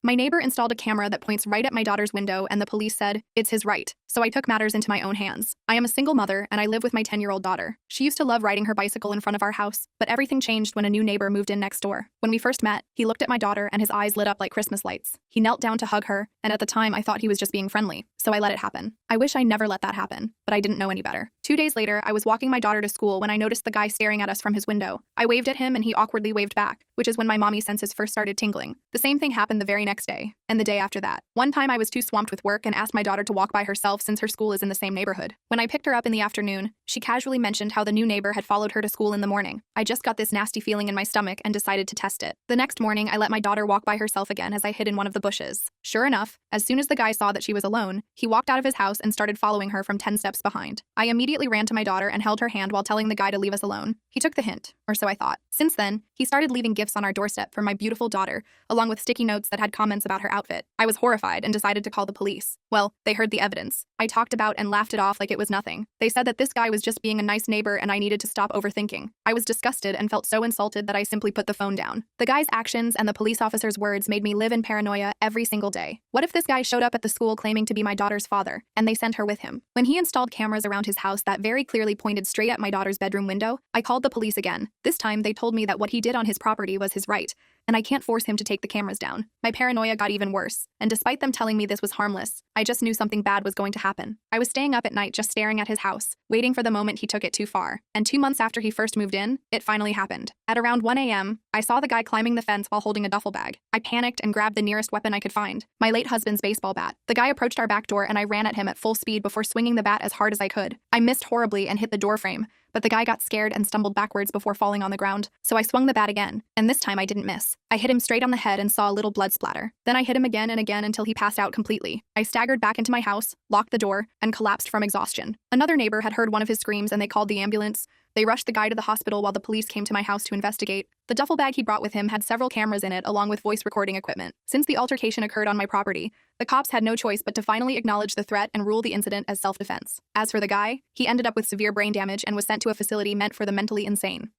My neighbor installed a camera that points right at my daughter's window, and the police said it's his right. So I took matters into my own hands. I am a single mother, and I live with my 10-year-old daughter. She used to love riding her bicycle in front of our house, but everything changed when a new neighbor moved in next door. When we first met, he looked at my daughter and his eyes lit up like Christmas lights. He knelt down to hug her, and at the time I thought he was just being friendly, so I let it happen. I wish I never let that happen, but I didn't know any better. 2 days later, I was walking my daughter to school when I noticed the guy staring at us from his window. I waved at him and he awkwardly waved back, which is when my mommy senses first started tingling. The same thing happened the very next day, and the day after that. One time I was too swamped with work and asked my daughter to walk by herself since her school is in the same neighborhood. When I picked her up in the afternoon, she casually mentioned how the new neighbor had followed her to school in the morning. I just got this nasty feeling in my stomach and decided to test it. The next morning, I let my daughter walk by herself again as I hid in one of the bushes. Sure enough, as soon as the guy saw that she was alone, he walked out of his house and started following her from 10 steps behind. I immediately ran to my daughter and held her hand while telling the guy to leave us alone. He took the hint, or so I thought. Since then, he started leaving gifts on our doorstep for my beautiful daughter, along with sticky notes that had comments about her outfit. I was horrified and decided to call the police. Well, they heard the evidence. I talked about and laughed it off like it was nothing. They said that this guy was just being a nice neighbor and I needed to stop overthinking. I was disgusted and felt so insulted that I simply put the phone down. The guy's actions and the police officer's words made me live in paranoia every single day. What if this guy showed up at the school claiming to be my daughter's father, and they sent her with him? When he installed cameras around his house that very clearly pointed straight at my daughter's bedroom window, I called the police again. This time, they told me that what he did on his property was his right, and I can't force him to take the cameras down. My paranoia got even worse, and despite them telling me this was harmless, I just knew something bad was going to happen. I was staying up at night just staring at his house, waiting for the moment he took it too far. And 2 months after he first moved in, it finally happened. At around 1 a.m., I saw the guy climbing the fence while holding a duffel bag. I panicked and grabbed the nearest weapon I could find, my late husband's baseball bat. The guy approached our back door and I ran at him at full speed before swinging the bat as hard as I could. I missed horribly and hit the door frame, but the guy got scared and stumbled backwards before falling on the ground, so I swung the bat again, and this time I didn't miss. I hit him straight on the head and saw a little blood splatter. Then I hit him again and again until he passed out completely. I staggered back into my house, locked the door, and collapsed from exhaustion. Another neighbor had heard one of his screams and they called the ambulance. They rushed the guy to the hospital while the police came to my house to investigate. The duffel bag he brought with him had several cameras in it along with voice recording equipment. Since the altercation occurred on my property, the cops had no choice but to finally acknowledge the threat and rule the incident as self-defense. As for the guy, he ended up with severe brain damage and was sent to a facility meant for the mentally insane.